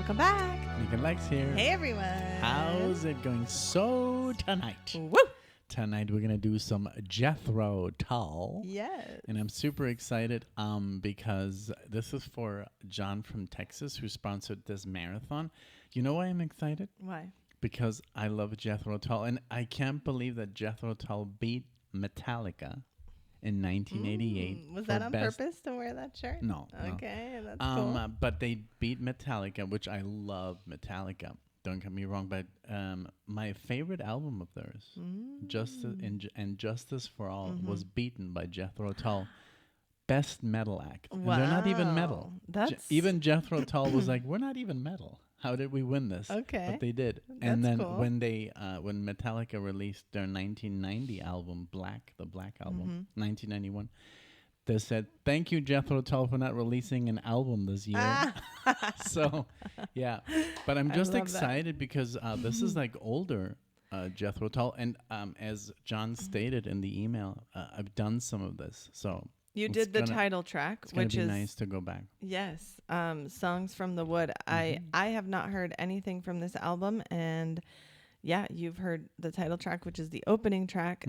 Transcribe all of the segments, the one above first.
Welcome back. NicknLex here. Hey, everyone. How's it going? So tonight. Woo! Tonight we're gonna do some JETHRO TULL. Yes. And I'm super excited because this is for John from Texas who sponsored this marathon. You know why I'm excited? Why? Because I love JETHRO TULL, and I can't believe that JETHRO TULL beat Metallica in 1988. Was that on purpose to wear that shirt? No. Okay, that's cool. But they beat Metallica, which I love Metallica. Don't get me wrong, but my favorite album of theirs, Justice and Justice for All, was beaten by JETHRO TULL. Best metal act. Wow. And they're not even metal. Even JETHRO TULL was like, we're not even metal. How did we win this? Okay. But they did. And then when Metallica released their 1990 album, the Black album, 1991, they said, thank you, JETHRO TULL, for not releasing an album this year. So, yeah. But I'm just excited because this is like older JETHRO TULL. And as John stated in the email, I've done some of this. So you did the title track, which is nice to go back. Yes. Songs from the Wood. I have not heard anything from this album. And yeah, you've heard the title track, which is the opening track.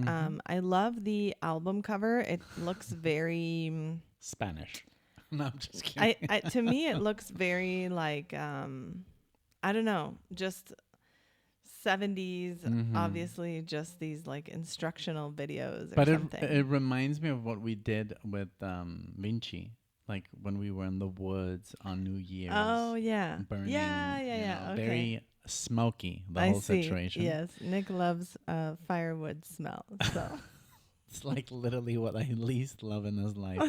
I love the album cover. It looks very Spanish. No, I'm just kidding. To me, it looks very like, I don't know, just 70s, obviously just these like instructional videos or something. But it reminds me of what we did with Vinci, like when we were in the woods on New Year's. Oh, yeah. Burning. Yeah. Okay. Very smoky, the whole situation. Yes, Nick loves firewood smell. So it's like literally what I least love in this life.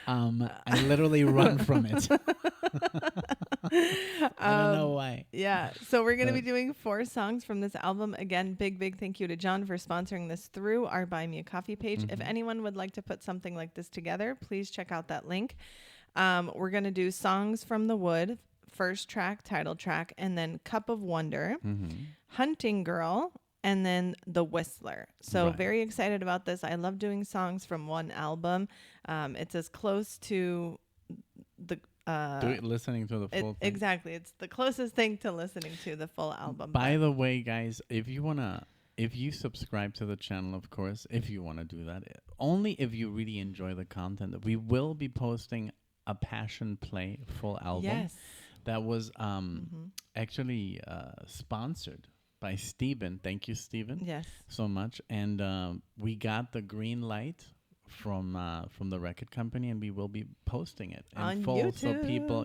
I literally run from it. I don't know why. Yeah. So we're going to be doing 4 songs from this album. Again, big thank you to John for sponsoring this through our Buy Me a Coffee page. If anyone would like to put something like this together, please check out that link. We're going to do Songs from the Wood, first track, title track, and then Cup of Wonder, Hunting Girl, and then The Whistler. So very excited about this. I love doing songs from one album. It's as close to the listening to the full thing. Exactly. It's the closest thing to listening to the full album. By the way, guys, if you subscribe to the channel, of course, if you want to do that, only if you really enjoy the content, we will be posting a Passion Play full album. Yes. That was actually sponsored by Steven. Thank you, Steven. Yes. So much. And we got the green light from the record company, and we will be posting it in on full. YouTube. So people,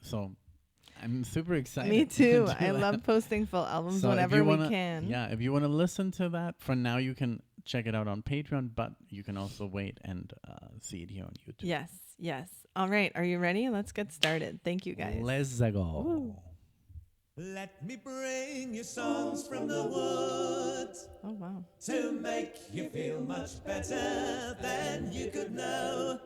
So I'm super excited. Me too. I love posting full albums whenever we can. Yeah, if you want to listen to that, for now you can check it out on Patreon, but you can also wait and see it here on YouTube. Yes. All right. Are you ready? Let's get started. Thank you, guys. Let's go. Ooh. Let me bring you songs from the woods. Oh, wow. To make you feel much better than you could know.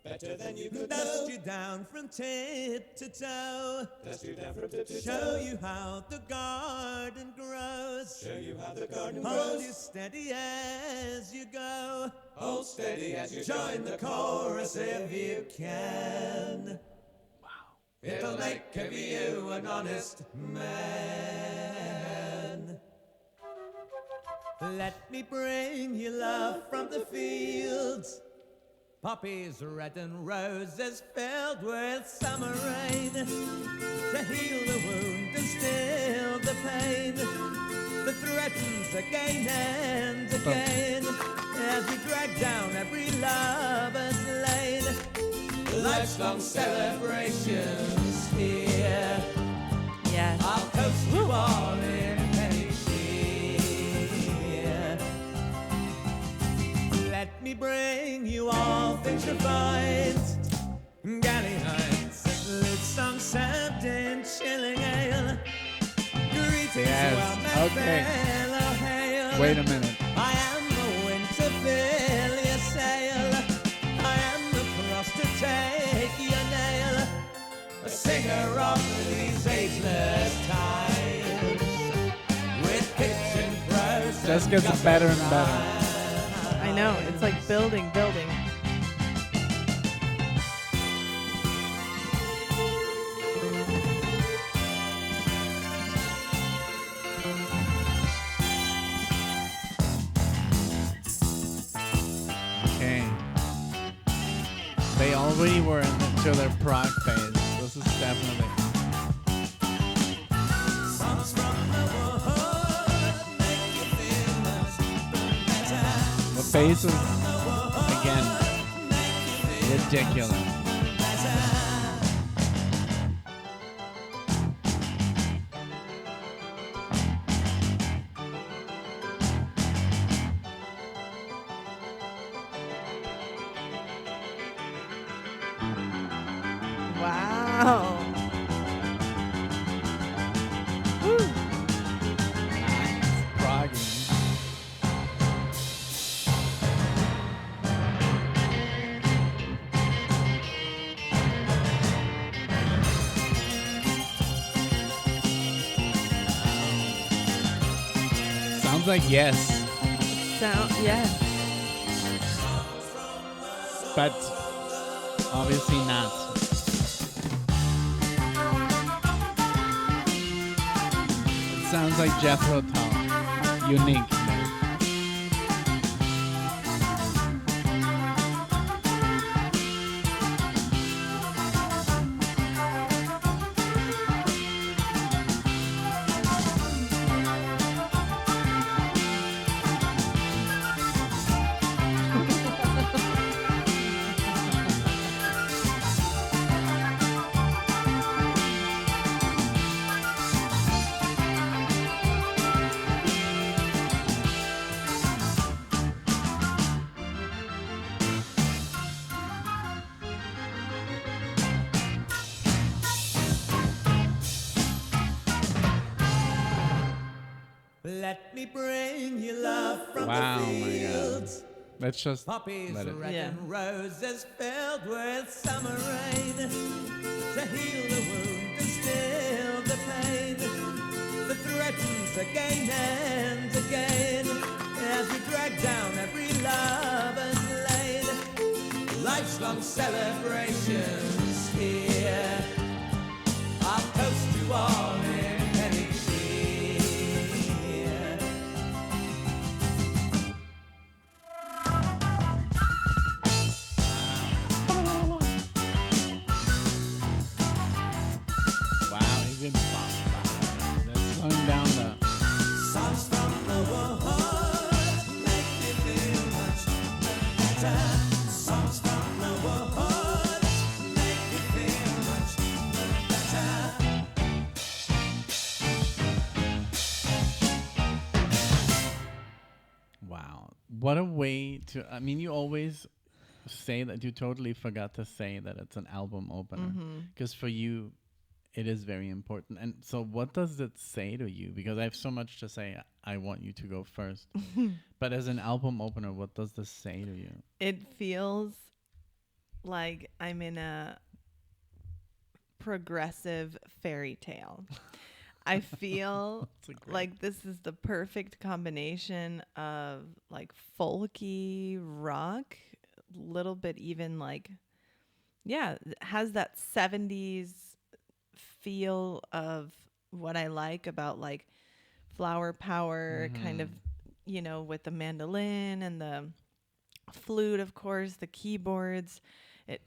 Better than you could Dust you down from tip to toe. Dust you down from tip to toe. Show you how the garden grows. Show you how the garden grows. Hold you steady as you go. Hold steady as you join the chorus if you can. It'll make of you an honest man. Let me bring you love from the fields. Poppies red and roses filled with summer rain. To heal the wound and still the pain that threatens again and again. As we drag down every lover's lane. Life's-long celebrations here. Yes. I'll toast you all in any cheer. Let me bring you all things refined. Galley Heights, lute song served in chilling ale. Greetings, well, my fellow hail. Wait a minute. I am the wind to fill your sail. I am the cross to take your nail. A singer of these ageless times. With pitch and prose. Just gets better and better. I know. It's like building. already were into their prog phase. This is definitely. Songs from the world make you feel much better. The bass is, again, ridiculous. Wow. Woo. Proggy. Sounds like Yes, Yes. but obviously not. It sounds like Jethro Tull. Unique. Let me bring you love from Wow, the my God. fields. Let's just Poppies, let it. red Yeah. and roses filled with summer rain to heal the wound and still the pain that threatens again and again as we drag down every lover's lane. Life's long celebrations here. I'll toast you all in any cheer. Wow, even let's slow down the. Songs from the world make you feel much better. Songs from the world make you feel much better. Wow, what a way to. I mean, you always say that you totally forgot to say that it's an album opener because for you it is very important. And so what does it say to you? Because I have so much to say. I want you to go first. But as an album opener, what does this say to you? It feels like I'm in a progressive fairy tale. I feel That's a great- like this is the perfect combination of like folky rock, little bit even like, yeah, it has that 70s feel of what I like about like flower power, kind of, you know, with the mandolin and the flute, of course, the keyboards.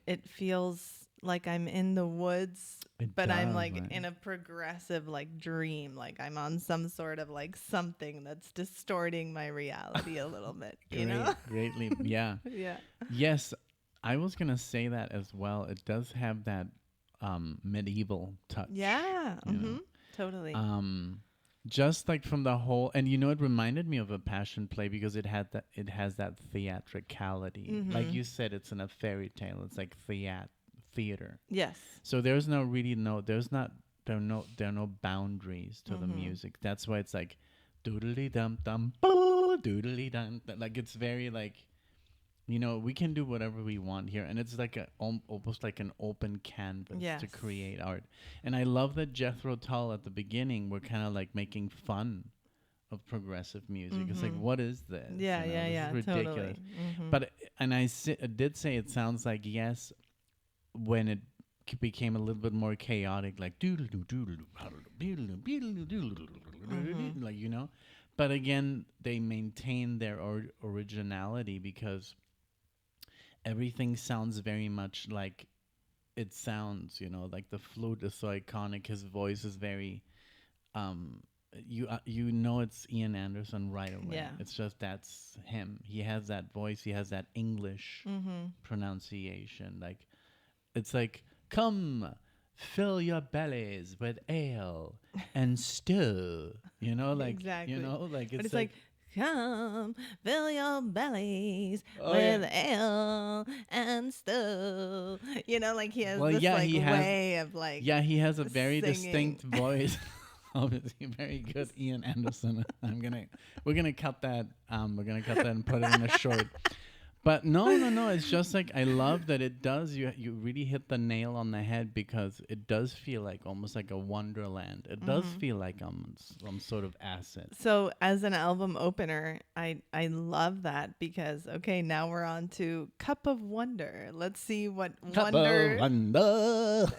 It feels like I'm in the woods, It but I'm does, like right? in a progressive like dream, like I'm on some sort of like something that's distorting my reality a little bit, you know? Greatly, yeah. Yeah. Yes, I was gonna say that as well. It does have that medieval touch. Yeah. you know? Totally. Just like from the whole, and you know, it reminded me of a Passion Play because it has that theatricality. Like you said, it's in a fairy tale. It's like theater. Yes. So there are no boundaries to the music. That's why it's like doodly dum dum doodly dum. Like it's very like, you know, we can do whatever we want here, and it's like almost like an open canvas Yes. to create art. And I love that Jethro Tull at the beginning were kind of like making fun of progressive music. It's like, what is this? Yeah, You know, yeah, this is yeah. ridiculous. Totally. But and I did say it sounds like Yes when it became a little bit more chaotic, like like, you know. But again, they maintain their originality because everything sounds very much like it sounds, like the flute is so iconic. His voice is very, you know it's Ian Anderson right away. Yeah. It's just that's him. He has that voice. He has that English pronunciation. Like, it's like, come, fill your bellies with ale and stew. Like, exactly. like But it's like, come, fill your bellies with ale and stew. Like he has this way of like. Yeah, he has a very singing. distinct voice. Obviously, very good, Ian Anderson. We're gonna cut that. We're gonna cut that and put it in a short. But no. It's just like, I love that it does. You really hit the nail on the head, because it does feel like almost like a wonderland. It does feel like some sort of acid. So as an album opener, I love that, because now we're on to Cup of Wonder. Let's see what wonder.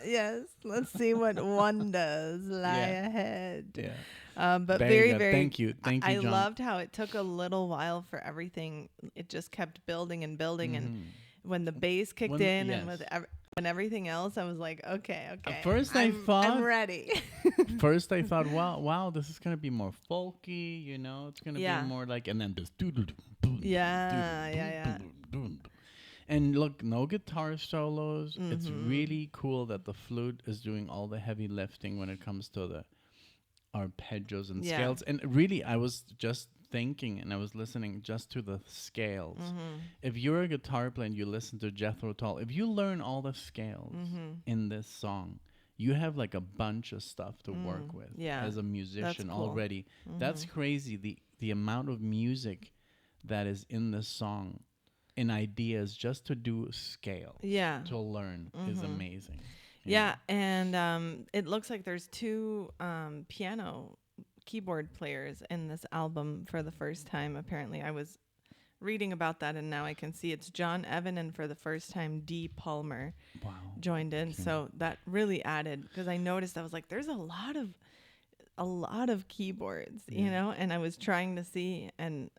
Yes, let's see what wonders lie ahead. Yeah. But very, very. Thank you, I John. loved how it took a little while for everything. It just kept building and building, and when the bass kicked in, and when everything else, I was like, okay. At first, I'm ready. First, I thought, wow, this is gonna be more folky. It's gonna be more like, and then this. Yeah. And look, no guitar solos. It's really cool that the flute is doing all the heavy lifting when it comes to the arpeggios and scales. And really, I was just thinking, and I was listening just to the scales. If you're a guitar player and you listen to Jethro Tull, if you learn all the scales in this song, you have like a bunch of stuff to work with as a musician already. That's crazy. The amount of music that is in this song in ideas just to do scale to learn is amazing. Yeah, and it looks like there's 2 piano keyboard players in this album for the first time. Apparently, I was reading about that, and now I can see it's John Evan, and for the first time, Dee Palmer joined in. Okay. So that really added, because I noticed, I was like, there's a lot of keyboards, and I was trying to see, and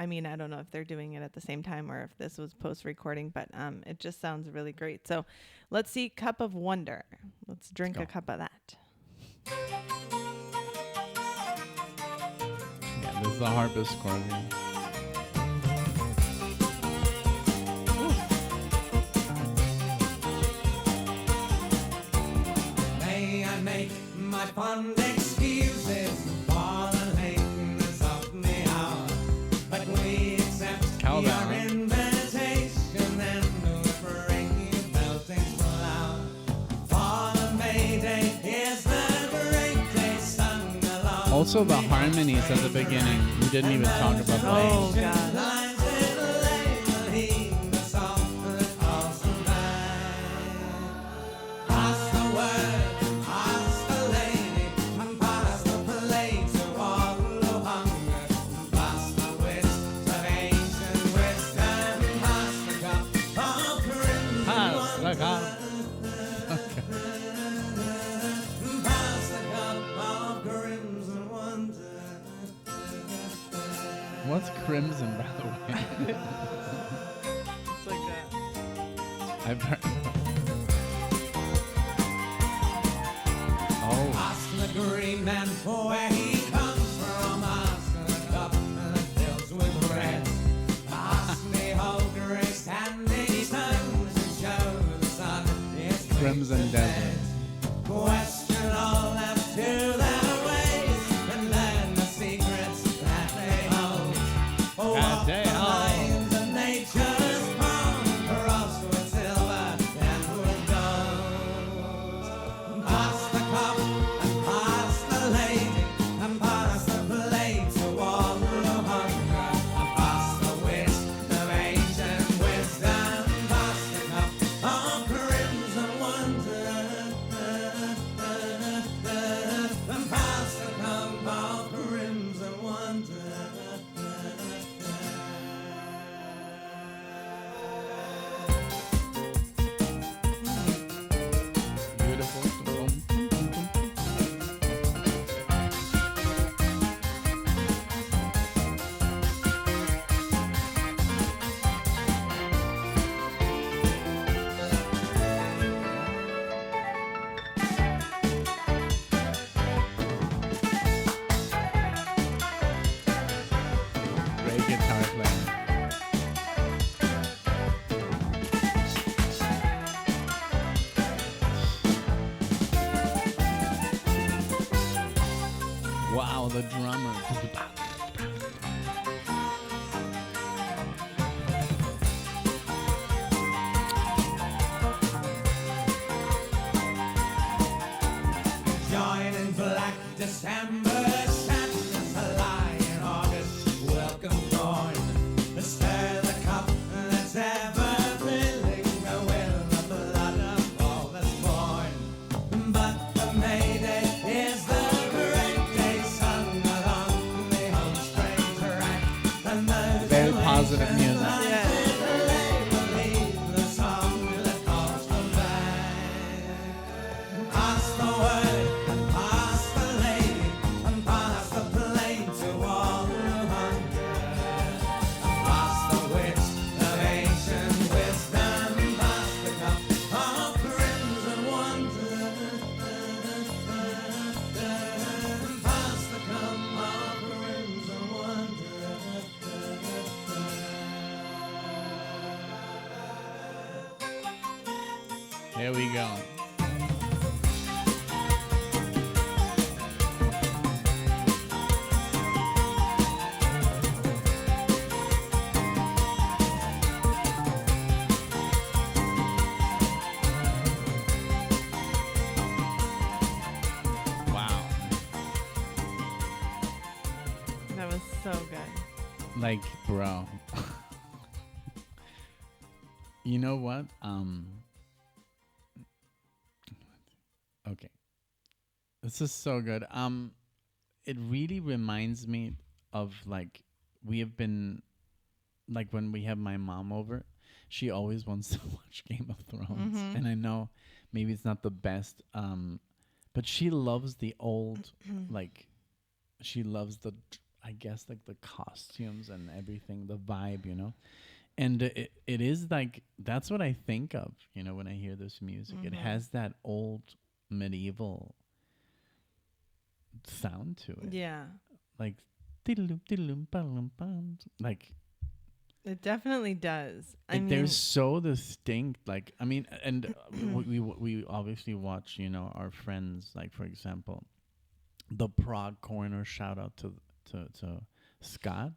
I mean, I don't know if they're doing it at the same time or if this was post-recording, but it just sounds really great. So let's see Cup of Wonder. Let's drink a cup of that. Yeah, this is the harpsichord. May I make my fond excuses for the lateness of the hour, but we accept your invitation and we'll bring you melting flower. For the May Day is the great day sung along. Also the harmonies at the beginning, we didn't even talk about that. Oh God. What's crimson, by the way? It's like that. I've heard. Oh. Ask the green man where he comes from. Ask the cup that fills with red. Ask the whole grace standing stones and show the sun is Crimson Desert. Question all left to their ways and learn the secrets that they hold. Walk the lines of nature's palm, crossed with silver and with gold. Pass the cup and pass the lady and pass the plate to all who hunger. And pass the wisdom of ancient wisdom. Pass the cup of crimson wonder. the drummer. Join in black December, sadness a lie in August. Welcome dawn, stir the cup that's ever filling with the blood of all that's born. But the May Day is the great day sung along the home strange rack. And those Very who positive ancient music. life Yeah. believe the song that calls them back. Pass the word, and pass the lady, and pass the plane to all who hunger. And pass the wit of ancient wisdom, pass the cup of crimson wonder. Pass the cup of crimson wonder. Here we go. Wow. That was so good. Like, bro. You know what? Okay. This is so good. It really reminds me of like we have been like when we have my mom over, she always wants to watch Game of Thrones. And I know maybe it's not the best, but she loves the old like she loves the I guess like the costumes and everything, the vibe, you know. And it is like that's what I think of, you know, when I hear this music. It has that old medieval sound to it. Yeah. Like diddle-oom, diddle-oom, ba-dum, bum. Like It definitely does. I mean, they're so distinct. Like I mean, and we obviously watch, you know, our friends. Like for example, the Prog Corner. Shout out to Scott,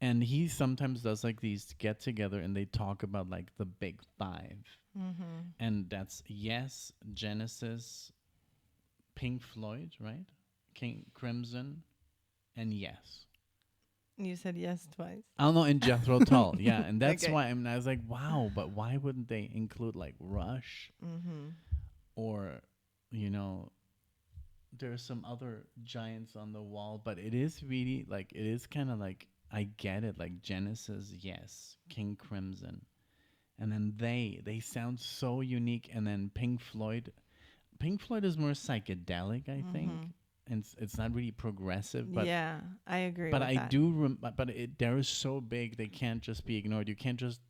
and he sometimes does like these get together, and they talk about like the big five, and that's Yes, Genesis, Pink Floyd, right? King Crimson, and Yes. you said yes twice. I don't know, and Jethro Tull, yeah, and that's Okay. why I was like, wow, but why wouldn't they include like Rush, or, you know, there's some other giants on the wall, but it is really like it is kind of like I get it, like Genesis, yes, King Crimson, and then they sound so unique, and then Pink Floyd is more psychedelic, I think, and it's not really progressive, but Yeah, I agree but with I that. do, but they're so big they can't just be ignored. You can't just.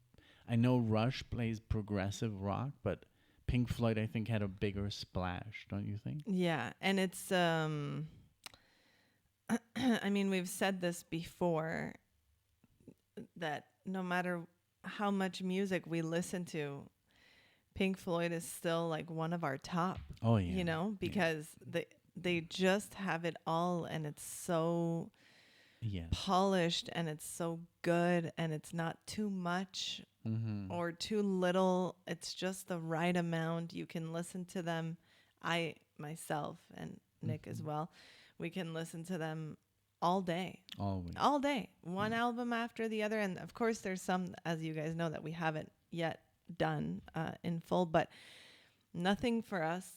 I know Rush plays progressive rock, but Pink Floyd I think had a bigger splash, don't you think? Yeah, and it's I mean, we've said this before that no matter how much music we listen to, Pink Floyd is still like one of our top. Oh yeah, You know, because they just have it all, and it's so yeah, polished, and it's so good, and it's not too much or too little. It's just the right amount. You can listen to them. I myself and Nick as well, we can listen to them all day. always. All day. One album after the other. And of course there's some, as you guys know, that we haven't yet done in full, but nothing for us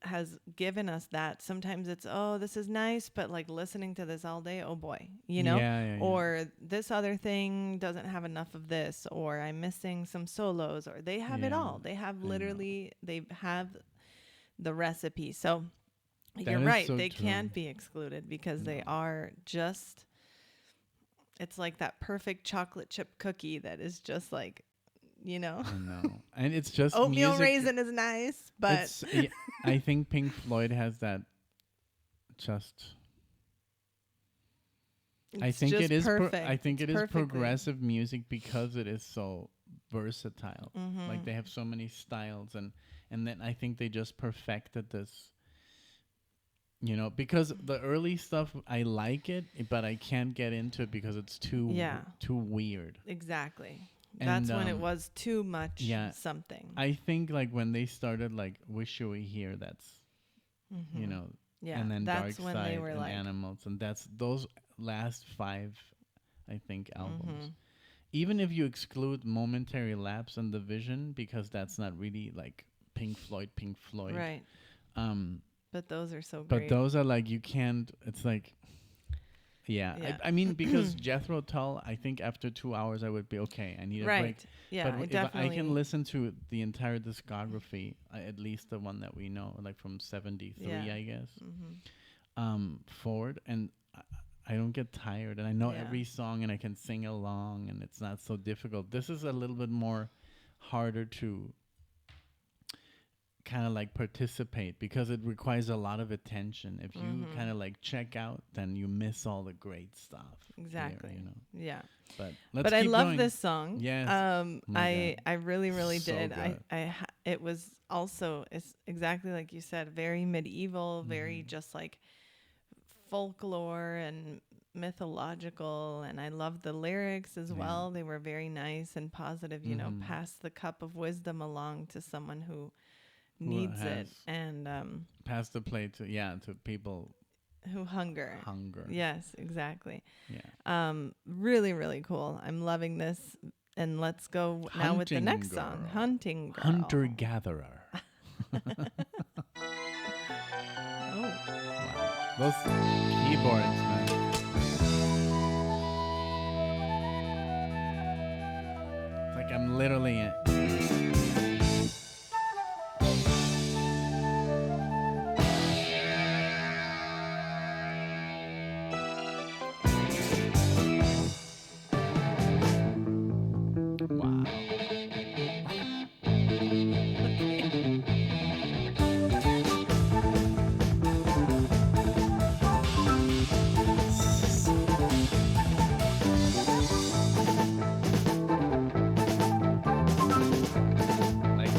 has given us that. Sometimes it's, oh, this is nice, but like listening to this all day, oh boy, you know? Yeah. Or this other thing doesn't have enough of this, or I'm missing some solos, or they have it Yeah, all. They have I literally, they have the recipe. So That you're is right. so They true. can't be excluded because they are just, it's like that perfect chocolate chip cookie that is just like, you know, I know, and it's just oatmeal music. raisin is nice, but It's, yeah, I think Pink Floyd has that. Just, I it's think just it is. perfect. I think It's it is perfectly- progressive music because it is so versatile. Mm-hmm. Like they have so many styles, and then I think they just perfected this. You know, because the early stuff, I like it, but I can't get into it because it's too weird. Exactly. And, that's when it was too much something. I think like when they started like Wish You Were Here, that's, you know, and then that's Dark when Side they were and like Animals. And that's those last 5, I think, albums. Even if you exclude Momentary Lapse and The Vision, because that's not really like Pink Floyd. Right. But those are so but great. those are like, you can't, it's like, I mean, because Jethro Tull, I think after 2 hours I would be okay. I need a break. Yeah, but if I can listen to the entire discography, at least the one that we know, like from 73, I guess, forward, and I don't get tired, and I know every song, and I can sing along, and it's not so difficult. This is a little bit more harder to kind of like participate because it requires a lot of attention. If you kind of like check out, then you miss all the great stuff. Exactly. Here, you know. Yeah. But I love going. this song. Yes. I really So did. good. It was also, it's exactly like you said, very medieval, very just like folklore and mythological, and I love the lyrics as well. They were very nice and positive, you know, pass the cup of wisdom along to someone who needs it, and pass the plate to people who hunger. Yes, exactly. Yeah. Really, really cool. I'm loving this. And let's go now with the next song, Hunting Girl. Hunter Gatherer. Wow. Those keyboards, man. It's like I'm literally in.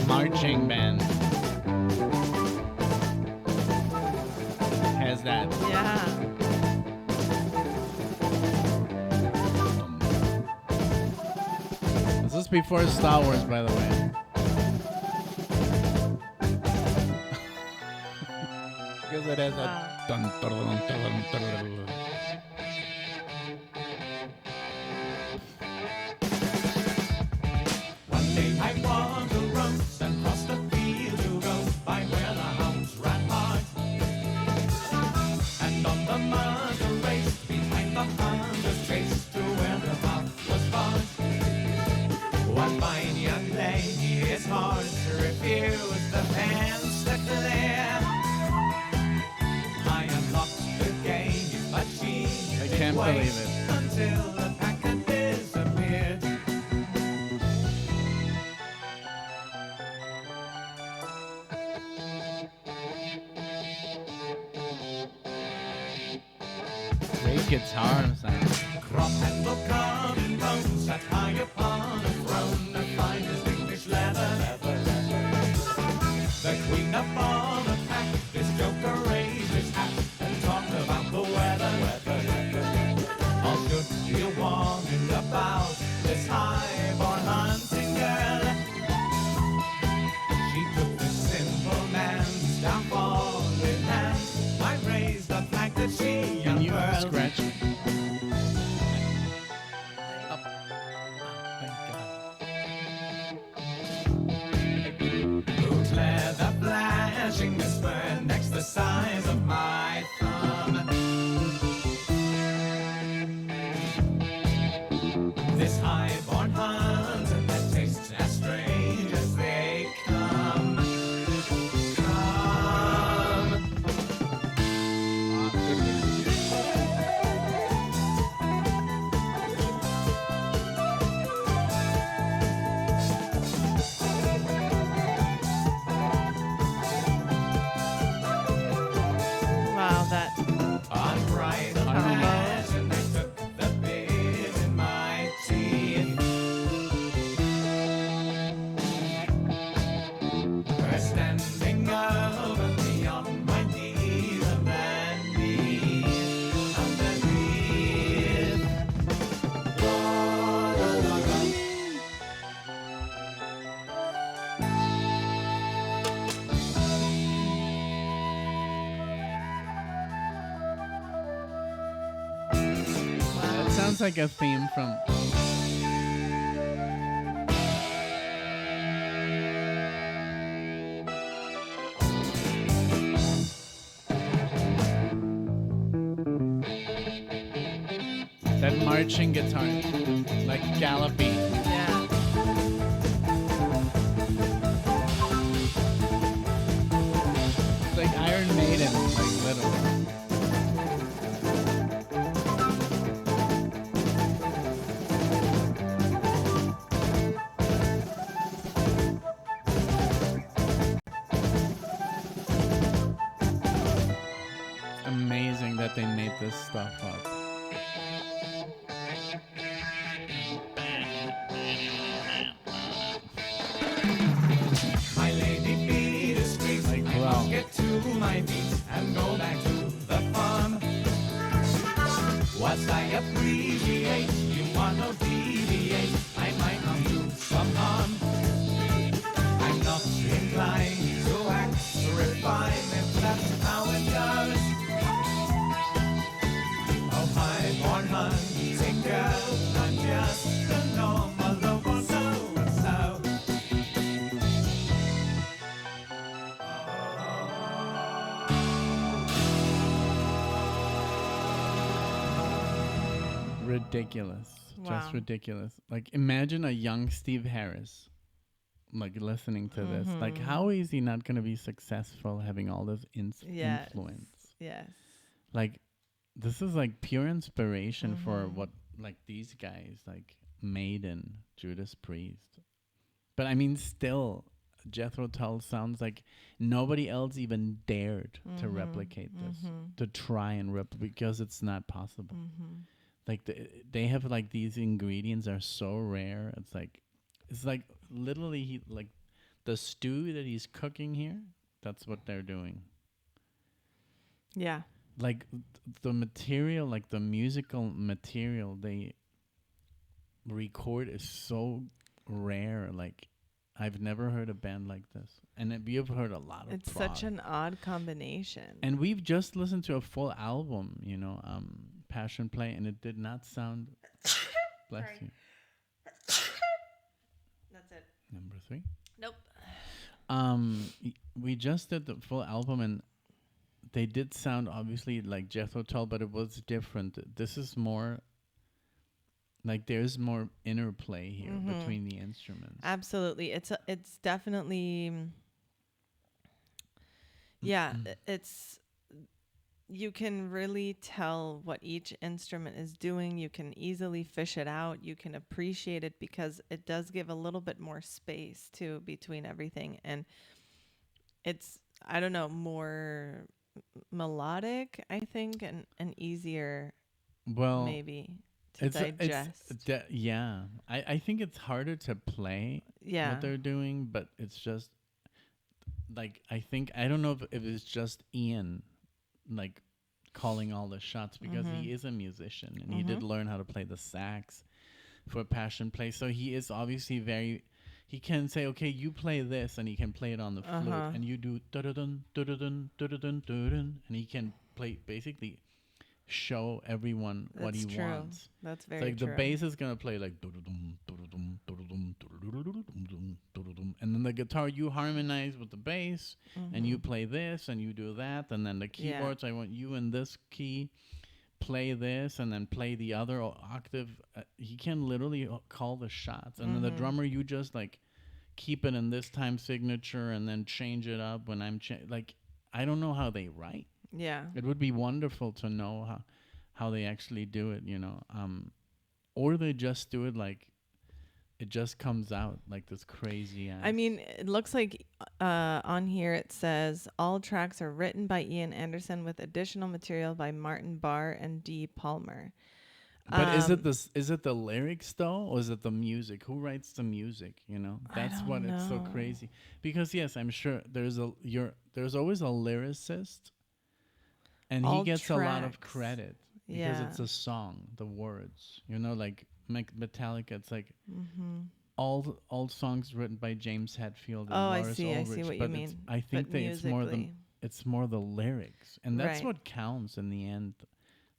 Marching band has that. Yeah. This is before Star Wars, by the way. Because it has a dun, dun, dun, dun, dun, dun, dun. One day I walked the roads and crossed the field to go by where the hounds ran hard. And on the mud raced behind the hunter's chase to where the mouth was barred. One fine young lady, his horse refused the fence to clear. I unlocked the gate, but she I can't believe it. until the pack had disappeared. Great guitar sound. Crop handle carving bones sat high upon a throne of finest English leather. The queen of all the pack, this joker raised his hat and talked about the weather. All should be warned about this high-born hunting girl. She took the simple man's downfall in hand. I raised the flag that she Can you unfurled. scratch? Thank God. sounds like a theme from. That marching guitar, like galloping. Yeah. It's like Iron Maiden, like literally. It's amazing that they made this stuff up. My lady be discreet. Like, I wow. must get to my feet and go back to the farm. Whilst I appreciate you want no deviate, I might not do some harm. I'm not inclined to act refined if that's how it goes. Oh, high-born hunting girl, I'm just a normal local so-and-so. Ridiculous. Wow. Just ridiculous. Like, imagine a young Steve Harris, like, listening to this. Like, how is he not going to be successful having all this Yes. influence? Yes. Like, this is, like, pure inspiration for what, like, these guys, like, Maiden, Judas Priest. But, I mean, still, Jethro Tull sounds like nobody else even dared to replicate this, to try and because it's not possible. Like they have like these ingredients are so rare. It's like literally like the stew that he's cooking here. That's what they're doing. Yeah. Like the material, like the musical material they record is so rare. Like I've never heard a band like this, and we've heard a lot of. It's Prog. such an odd combination. And we've just listened to a full album, you know, Passion Play, and it did not sound. Bless Sorry. you. That's it. Number 3. Nope. We just did the full album, and they did sound obviously like Jethro Tull, but it was different. This is more. Like there's more interplay here between the instruments. Absolutely. It's definitely it's you can really tell what each instrument is doing. You can easily fish it out. You can appreciate it because it does give a little bit more space too between everything, and it's I don't know, more melodic, I think, and easier maybe to digest. I think it's harder to play what they're doing, but it's just like I don't know if it's just Ian like calling all the shots because he is a musician and he did learn how to play the sax for Passion Play, so he is obviously he can say, okay, you play this, and he can play it on the flute, and you do da-da-dun, da-da-dun, da-da-dun, da-da-dun, and he can play basically show everyone what he wants. That's very like true. The bass is gonna play like dum dum dum dum, and then the guitar you harmonize with the bass, and you play this and you do that, and then the keyboards I want you in this key, play this, and then play the other octave. He can literally call the shots, and then the drummer you just like keep it in this time signature and then change it up when I'm like I don't know how they write. Yeah. It would be wonderful to know how they actually do it, you know. Or they just do it like it just comes out like this crazy ass. I mean, it looks like on here it says all tracks are written by Ian Anderson with additional material by Martin Barr and Dee Palmer. But is it the lyrics though, or is it the music? Who writes the music? You know, that's what it's so crazy. Because yes, I'm sure there's always a lyricist, and he gets a lot of credit because it's a song, the words. You know, like Metallica, it's like all songs written by James Hetfield and Lars I see Ulrich, what but you mean. I think that it's more the lyrics, and that's Right. what counts in the end.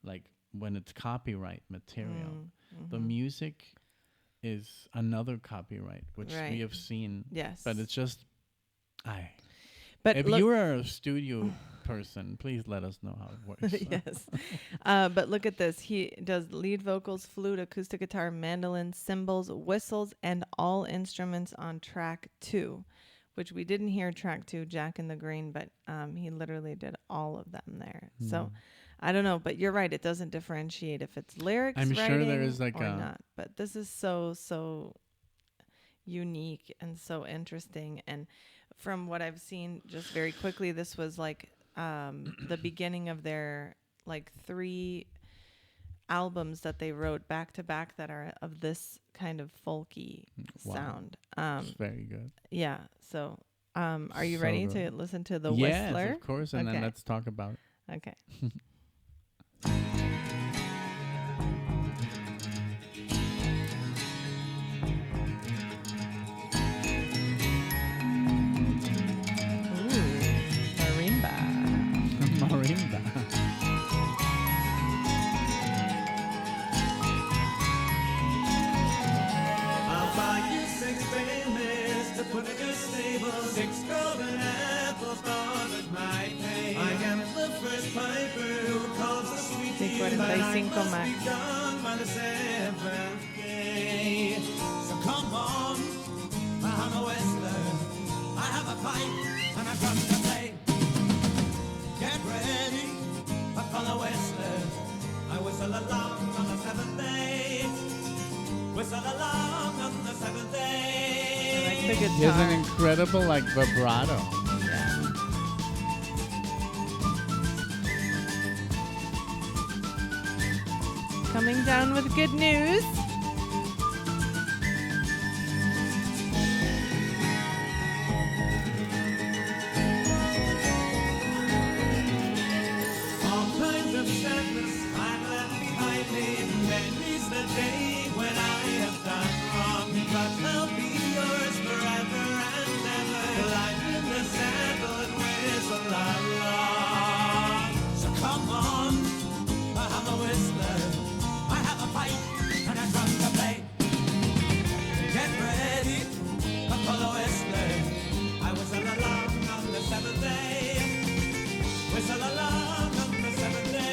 Like when it's copyright material. The music is another copyright, which we have seen. Yes. But it's just, But if you are a studio person, please let us know how it works. Yes. But look at this. He does lead vocals, flute, acoustic guitar, mandolin, cymbals, whistles, and all instruments on track 2, which we didn't hear track 2, Jack in the Green, but he literally did all of them there. So I don't know, but you're right. It doesn't differentiate if it's lyrics, I'm sure there is like or not. But this is so unique and so interesting. And from what I've seen, just very quickly, this was like the beginning of their like 3 albums that they wrote back to back that are of this kind of folky sound. It's very good. Yeah. So are you ready to listen to the Yes, Whistler? of course. And then let's talk about it. Okay. Marimba. I'll buy you 6 bales to put in your stable, 6 golden apples bought at my pay. I am the first piper who calls the sweet Sí, tune, but I 45 must Max. be done by the 7th day. So come on, I'm a whistler, I have a pipe and I've got to play. Get ready for the whistler. I whistle along on the 7th day. Whistle along on the 7th day. I like the guitar. He has an incredible like vibrato. Yeah. Coming down with good news. All kinds of sadness I've left behind me. Many's the day when I have done wrong, but I'll be yours forever and ever. Life in the saddle and whistle along. So come on, I'm a whistler. I have a pipe and a drum to play. Get ready for the whistler. I whistle along on the 7th day. Whistle along on the 7th day.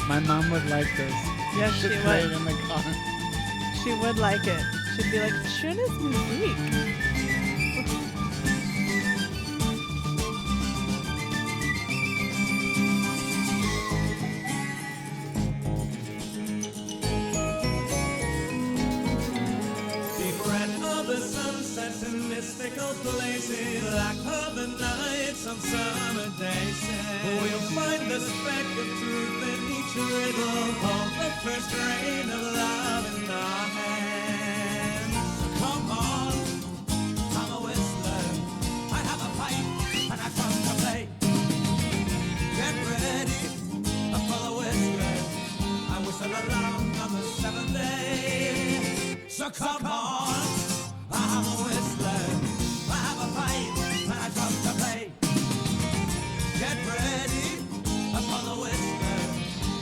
My mom would like this. Yes, she play it would. in the car. She would like it. She'd be like, schönes Musik. Befriend all the sunsets in mystical places, like other nights on summer days. We'll find the speck of truth in each riddle, hold the first rain of love in our hands. So come on, I'm a whistler. I have a pipe and I come to play. Get ready for the whistler. I whistle along on the 7th day. So come on, I'm a whistler. I have a pipe and I come to play. Get ready for the whistler.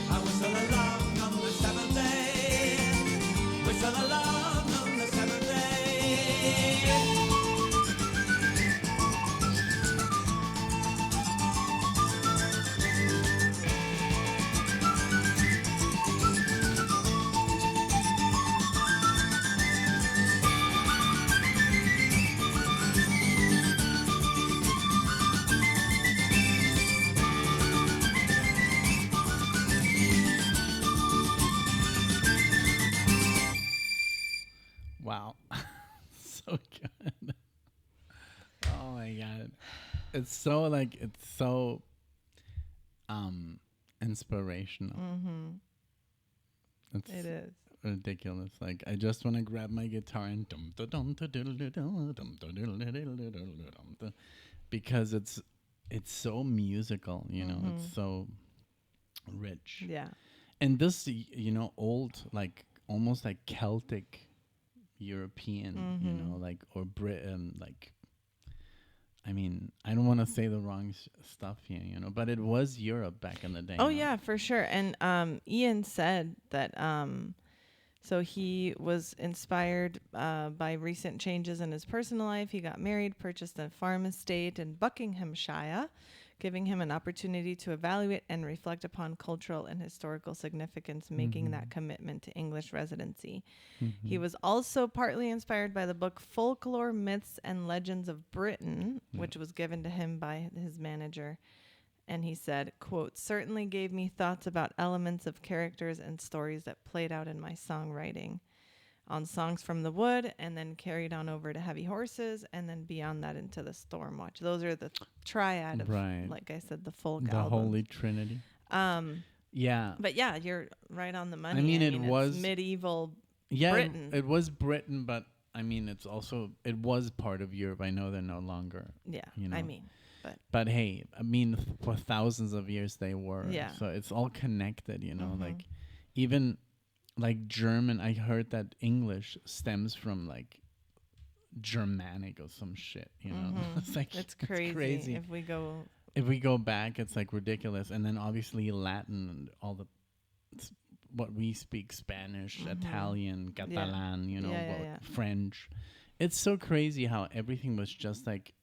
I whistle along on the 7th day. Whistle along on the 7th day. Wow. So good. Oh my god. It's so like it's so inspirational. It's It is. ridiculous. Like I just want to grab my guitar and because it's so musical, you know. It's so rich. Yeah. And this, you know, old, like almost like Celtic European, you know, like or Britain, like I mean, I don't want to say the wrong stuff here, you know, but it was Europe back in the day. Oh, yeah, for sure. And Ian said that so he was inspired by recent changes in his personal life. He got married, purchased a farm estate in Buckinghamshire, giving him an opportunity to evaluate and reflect upon cultural and historical significance, making that commitment to English residency. He was also partly inspired by the book Folklore, Myths, and Legends of Britain, which was given to him by his manager. And he said, quote, certainly gave me thoughts about elements of characters and stories that played out in my songwriting on Songs from the Wood, and then carried on over to Heavy Horses, and then beyond that into the Stormwatch. Those are the triad of, like I said, the folk the albums. Holy Trinity. Yeah. But yeah, you're right on the money. I mean, it was medieval Britain. It was Britain, but I mean, it was part of Europe. I know they're no longer. Yeah, you know. I mean. But hey, I mean, for thousands of years they were. Yeah. So it's all connected, you know, like even like German, I heard that English stems from like Germanic or some shit, you know. It's like it's crazy. If we go back, it's like ridiculous. And then obviously Latin and all the what we speak, Spanish, Italian, Catalan, you know, French. It's so crazy how everything was just like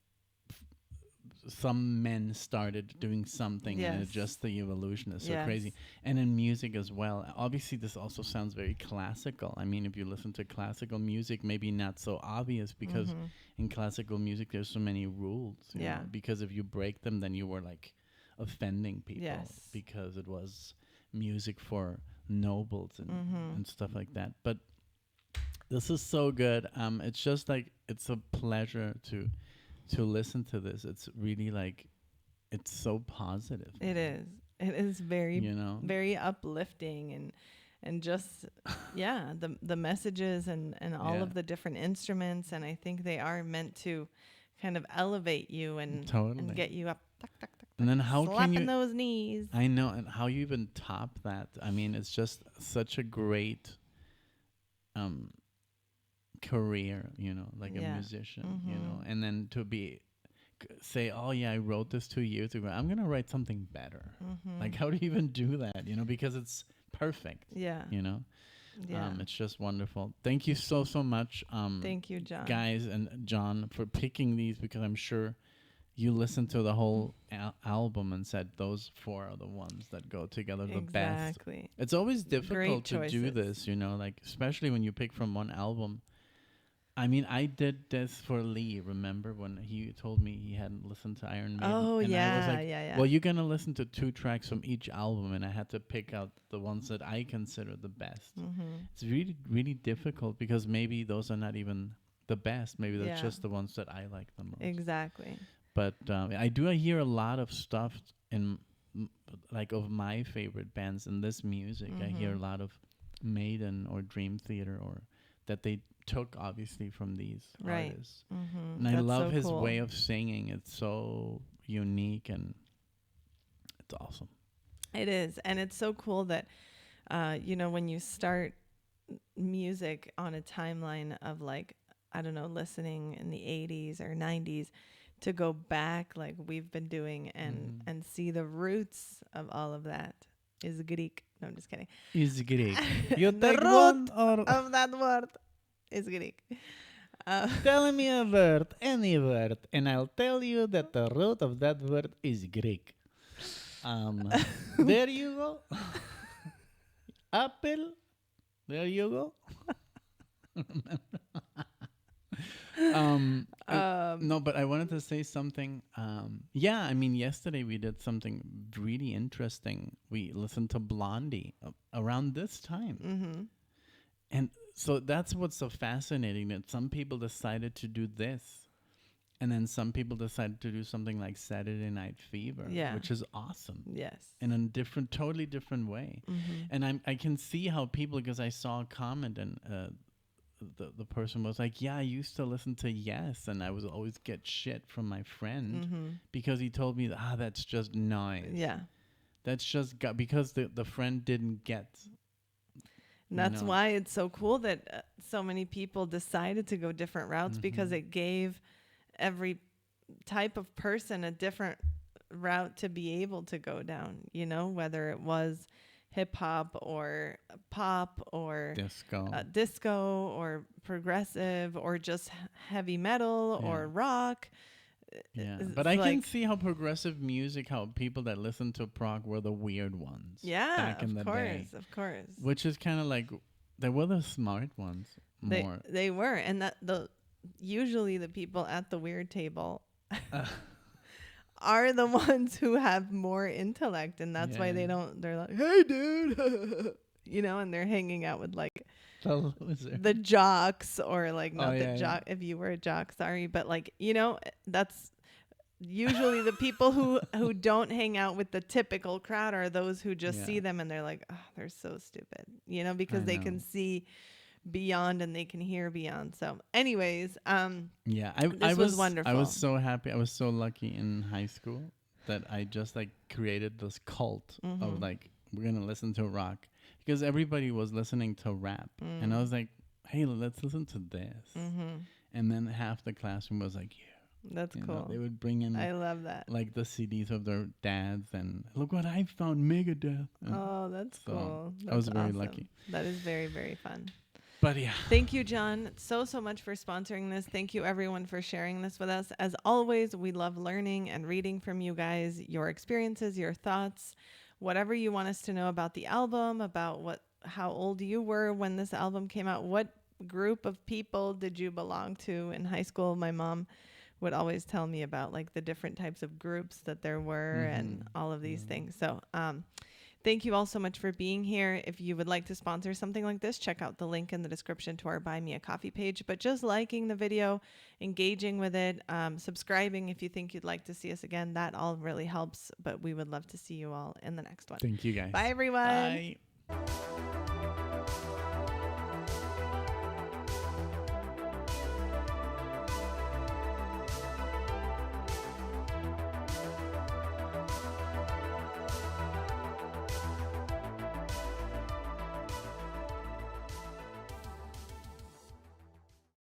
some men started doing something, and it's just the evolution is so crazy. And in music as well, obviously this also sounds very classical. I mean, if you listen to classical music, maybe not so obvious, because in classical music there's so many rules, you know, because if you break them, then you were like offending people, because it was music for nobles and stuff like that. But this is so good. It's just like, it's a pleasure to listen to this. It's really like, it's so positive. It is very, you know, very uplifting, and just the messages and all of the different instruments, and I think they are meant to kind of elevate you and get you up, and then how slapping can you those knees. I know, and how you even top that. I mean, it's just such a great career, you know, like a musician, you know, and then to say, oh yeah, I wrote this 2 years ago, I'm gonna write something better. Like, how do you even do that, you know, because it's perfect, you know. It's just wonderful. Thank you so much, thank you, John, guys, and John, for picking these, because I'm sure you listened to the whole album and said those 4 are the ones that go together the best. It's always difficult to do this, you know, like, especially when you pick from one album. I mean, I did this for Lee, remember, when he told me he hadn't listened to Iron Maiden? Oh, and I was like, yeah. well, you're going to listen to 2 tracks from each album, and I had to pick out the ones that I consider the best. It's really, really difficult, because maybe those are not even the best. Maybe that's just the ones that I like the most. Exactly. But I hear a lot of stuff in, like, of my favorite bands in this music. I hear a lot of Maiden or Dream Theater, or that they took obviously from these artists. And I love his way of singing. It's so unique, and it's awesome. It is. And it's so cool that you know, when you start music on a timeline of, like, I don't know, listening in the 80s or 90s, to go back like we've been doing and see the roots of all of that is Greek. No, I'm just kidding. Is Greek. You the take root one or of that word is Greek. Tell me a word, any word, and I'll tell you that the root of that word is Greek. There you go. Apple. There you go. No, but I wanted to say something. I mean, yesterday we did something really interesting. We listened to Blondie around this time. And so that's what's so fascinating, that some people decided to do this, and then some people decided to do something like Saturday Night Fever, which is awesome. Yes. In a totally different way. And I can see how people, because I saw a comment, and the person was like, yeah, I used to listen to Yes, and I would always get shit from my friend because he told me, that's just noise. Yeah. That's just because the friend didn't get. And that's why it's so cool that so many people decided to go different routes, because it gave every type of person a different route to be able to go down, you know, whether it was hip hop or pop or disco or progressive or just heavy metal or rock. Yeah, but I can see how progressive music, how people that listen to prog were the weird ones. Yeah, back in the day. Of course. Which is kind of like, they were the smart ones more. They were, and usually the people at the weird table are the ones who have more intellect, and that's why they're like, hey dude, you know, and they're hanging out with like the jocks or like not jock if you were a jock, sorry, but like, you know, that's usually the people who don't hang out with the typical crowd are those who just see them and they're like, oh, they're so stupid, you know, because they can see beyond and they can hear beyond. So anyways, this was wonderful. I was so happy. I was so lucky in high school that I just like created this cult of like, we're gonna listen to rock, because everybody was listening to rap and I was like, hey, let's listen to this. And then half the classroom was like, that's cool. Know, they would bring in, I love that, like the CDs of their dads, and look what I found, Megadeth. Oh, that's cool. That's I was very lucky. That is very, very fun. But yeah. Thank you, John, so much for sponsoring this. Thank you, everyone, for sharing this with us. As always, we love learning and reading from you guys, your experiences, your thoughts, whatever you want us to know about the album, about how old you were when this album came out. What group of people did you belong to in high school? My mom would always tell me about like the different types of groups that there were and all of these things. So, thank you all so much for being here. If you would like to sponsor something like this, check out the link in the description to our Buy Me a Coffee page. But just liking the video, engaging with it, subscribing if you think you'd like to see us again, that all really helps. But we would love to see you all in the next one. Thank you, guys. Bye, everyone. Bye.